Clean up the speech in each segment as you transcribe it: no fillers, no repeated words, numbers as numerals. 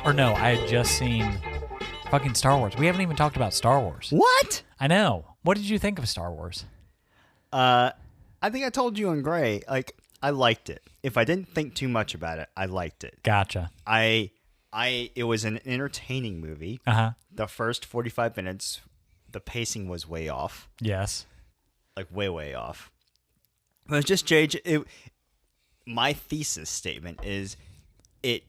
Or no, I had just seen fucking Star Wars. We haven't even talked about Star Wars. What? I know. What did you think of Star Wars? I think I told you in Gray. Like, I liked it. If I didn't think too much about it, I liked it. Gotcha. It was an entertaining movie. Uh-huh. The first 45 minutes, the pacing was way off. Yes. Like, way off. But it's just JJ. My thesis statement is it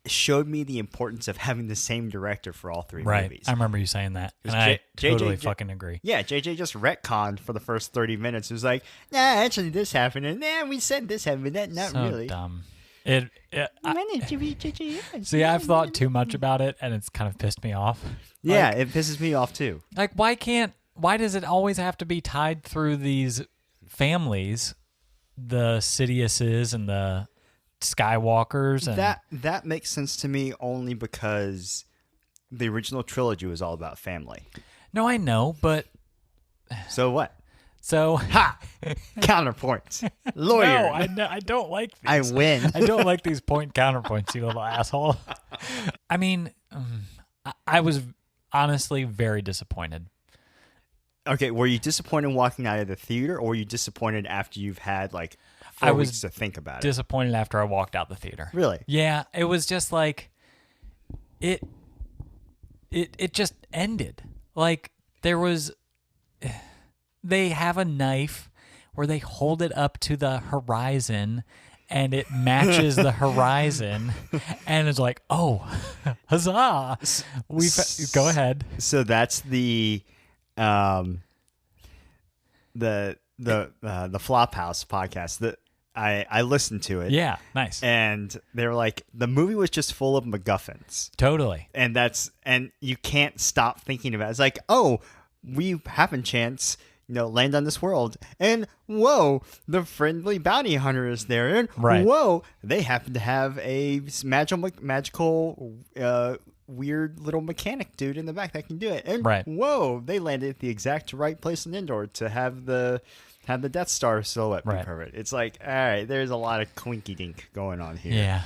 showed me the importance of having the same director for all three movies. I remember you saying that. And I totally fucking agree. Yeah, JJ just retconned for the first 30 minutes. It was like, nah, actually this happened, and we said this happened, that not so really. dumb. See, I've thought too much about it, and it's kind of pissed me off. Yeah, it pisses me off too. Like, why does it always have to be tied through these families, the Sidiouses and the Skywalkers? And that makes sense to me only because the original trilogy was all about family. No, I know, but so what? So counterpoint, lawyer. No, I don't like these. I win. I don't like these point counterpoints, you little asshole. I mean, I was honestly very disappointed. Okay, were you disappointed walking out of the theater, or were you disappointed after you've had like 4 weeks to think about it? Disappointed after I walked out the theater. Really? Yeah, it was just like it just ended. Like they have a knife where they hold it up to the horizon and it matches the horizon and it's like, oh, huzzah. Go ahead. So that's the Flophouse podcast that I listened to it. Yeah, nice. And they were like, the movie was just full of MacGuffins. Totally. And you can't stop thinking about it. It's like, oh, we have a chance, land on this world. And whoa, the friendly bounty hunter is there. And whoa, they happen to have a magical weird little mechanic dude in the back that can do it. And whoa, they landed at the exact right place in Endor to have the Death Star silhouette be perfect. It's like, all right, there's a lot of clinky dink going on here. Yeah.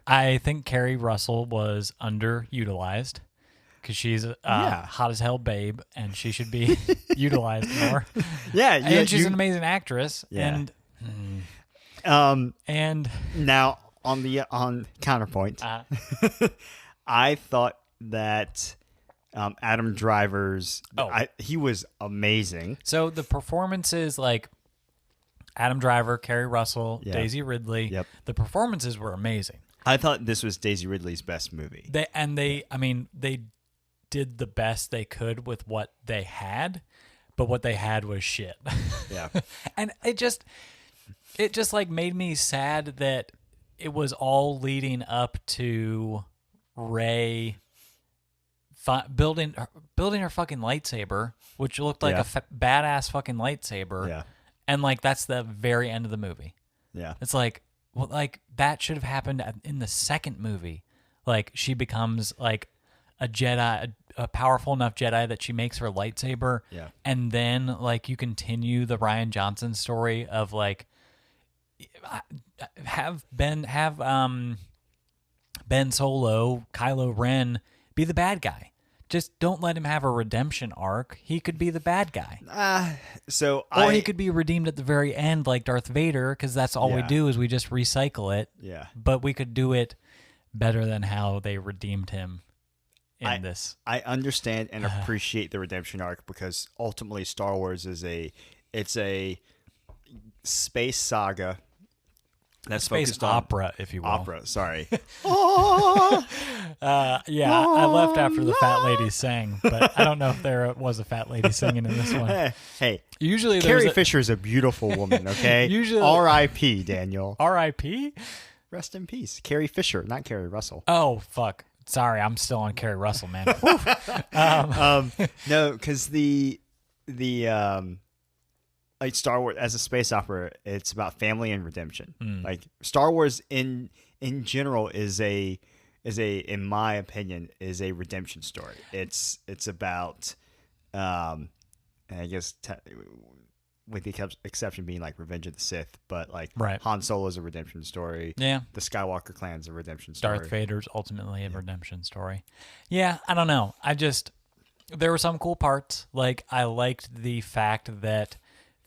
I think Carrie Russell was underutilized because she's hot as hell babe and she should be utilized more. Yeah. And she's an amazing actress. Yeah. And now on counterpoint, I thought that Adam Driver's he was amazing. So the performances, like Adam Driver, Carrie Russell, Daisy Ridley, the performances were amazing. I thought this was Daisy Ridley's best movie. They did the best they could with what they had, but what they had was shit. Yeah. And it just like made me sad that it was all leading up to Rey building her fucking lightsaber, which looked like a badass fucking lightsaber. Yeah. And like that's the very end of the movie. Yeah. It's like, well, like that should have happened in the second movie. Like she becomes like a Jedi, a powerful enough Jedi that she makes her lightsaber. Yeah. And then like you continue the Rian Johnson story of like have Ben Solo, Kylo Ren be the bad guy. Just don't let him have a redemption arc. He could be the bad guy. Or he could be redeemed at the very end like Darth Vader, because that's all we do is we just recycle it. Yeah. But we could do it better than how they redeemed him in this. I understand and appreciate the redemption arc because ultimately Star Wars is a space saga. That's space opera, if you will. Opera, sorry. I left after the fat lady sang, but I don't know if there was a fat lady singing in this one. Hey, usually Carrie Fisher is a beautiful woman, okay? Usually, R.I.P., Daniel. R.I.p.? Rest in peace. Carrie Fisher, not Carrie Russell. Oh, fuck. Sorry, I'm still on Carrie Russell, man. No, because the like Star Wars as a space opera, it's about family and redemption. Like Star Wars in general is a in my opinion is a redemption story. It's about I guess with the exception being like Revenge of the Sith, but like Right. Han Solo's a redemption story. Yeah. The Skywalker clan's a redemption story. Darth Vader's ultimately a redemption story. Yeah, I don't know. There were some cool parts. Like, I liked the fact that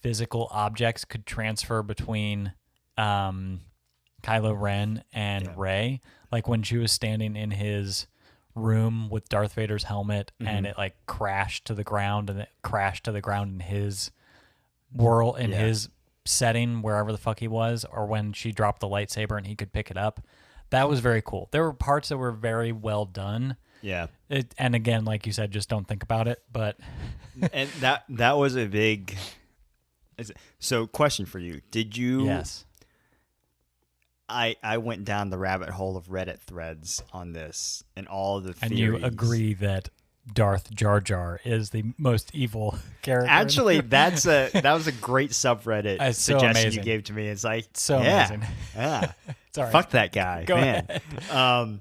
physical objects could transfer between Kylo Ren and Rey. Like, when she was standing in his room with Darth Vader's helmet and it like crashed to the ground, and it crashed to the ground in his world, in his setting, wherever the fuck he was, or when she dropped the lightsaber and he could pick it up. That was very cool. There were parts that were very well done. Yeah. And again, like you said, just don't think about it. But and that was a big. So, question for you: did you? Yes. I went down the rabbit hole of Reddit threads on this and all the theories. And you agree that Darth Jar Jar is the most evil character? Actually, that was a great subreddit suggestion amazing. you gave to me. It's like amazing. Yeah. It's all right. Fuck that guy, Go man. ahead.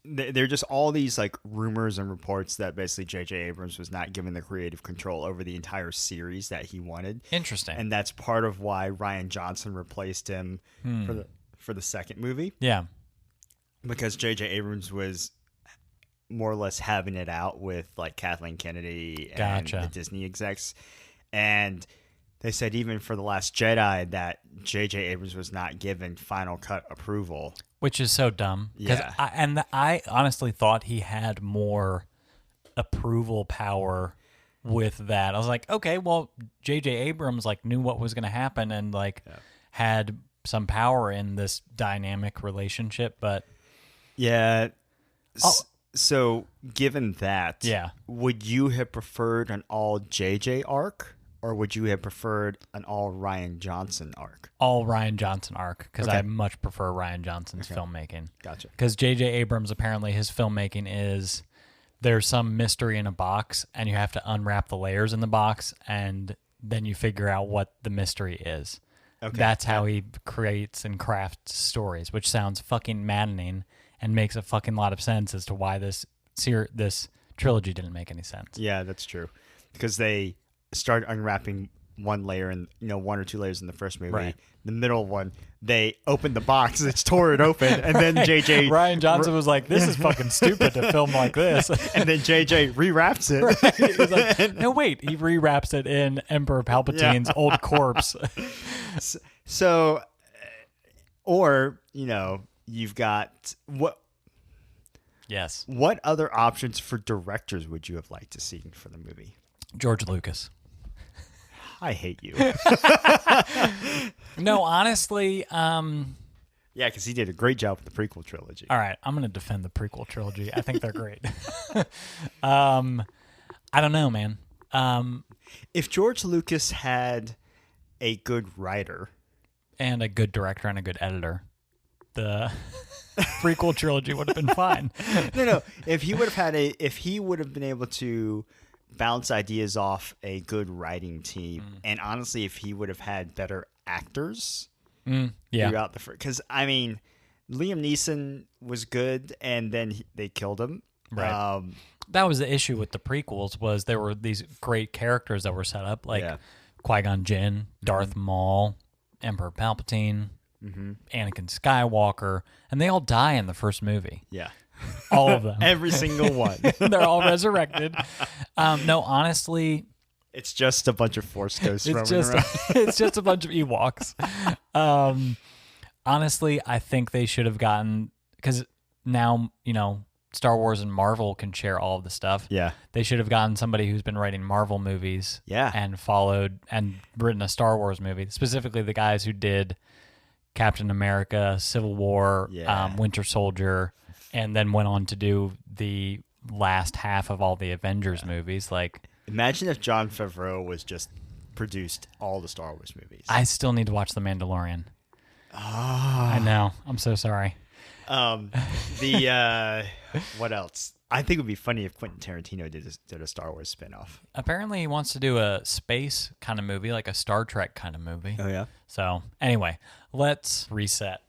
There are just all these like rumors and reports that basically J.J. Abrams was not given the creative control over the entire series that he wanted. Interesting. And that's part of why Rian Johnson replaced him for the second movie. Yeah. Because J.J. Abrams was more or less having it out with like Kathleen Kennedy and the Disney execs. And they said even for The Last Jedi that J.J. Abrams was not given final cut approval. Which is so dumb. Yeah. I honestly thought he had more approval power with that. I was like, okay, well, J.J. Abrams like knew what was going to happen and like had some power in this dynamic relationship, but yeah. So given that, would you have preferred an all J.J. arc? Or would you have preferred an all Rian Johnson arc? All Rian Johnson arc, because I much prefer Rian Johnson's filmmaking. Gotcha. Because J.J. Abrams, apparently his filmmaking is there's some mystery in a box, and you have to unwrap the layers in the box, and then you figure out what the mystery is. Okay. That's how he creates and crafts stories, which sounds fucking maddening and makes a fucking lot of sense as to why this trilogy didn't make any sense. Yeah, that's true. Because they started unwrapping one layer and one or two layers in the first movie. Right. The middle one, they opened the box, it's tore it open, and then JJ Rian Johnson was like, "This is fucking stupid to film like this." And then JJ rewraps it. Right. He was like, no, wait, he rewraps it in Emperor Palpatine's old corpse. So, or you've got what? Yes. What other options for directors would you have liked to see for the movie? George Lucas. I hate you. No, honestly, yeah, because he did a great job with the prequel trilogy. All right, I'm going to defend the prequel trilogy. I think they're great. I don't know, man. If George Lucas had a good writer and a good director and a good editor, the prequel trilogy would have been fine. No. If he would have been able to bounce ideas off a good writing team, and honestly, if he would have had better actors throughout because Liam Neeson was good, and then they killed him. Right. That was the issue with the prequels, was there were these great characters that were set up, like Qui-Gon Jinn, Darth Maul, Emperor Palpatine, Anakin Skywalker, and they all die in the first movie. Yeah. All of them. Every single one. They're all resurrected. No, honestly, it's just a bunch of Force ghosts roaming around. It's just a bunch of Ewoks. Honestly, I think they should have gotten, because now, Star Wars and Marvel can share all of the stuff. Yeah. They should have gotten somebody who's been writing Marvel movies and followed and written a Star Wars movie, specifically the guys who did Captain America, Civil War, Winter Soldier, and then went on to do the last half of all the Avengers movies. Like, imagine if Jon Favreau was just produced all the Star Wars movies. I still need to watch The Mandalorian. I know. I'm so sorry. What else? I think it would be funny if Quentin Tarantino did a Star Wars spinoff. Apparently, he wants to do a space kind of movie, like a Star Trek kind of movie. Oh, yeah? So, anyway, let's reset.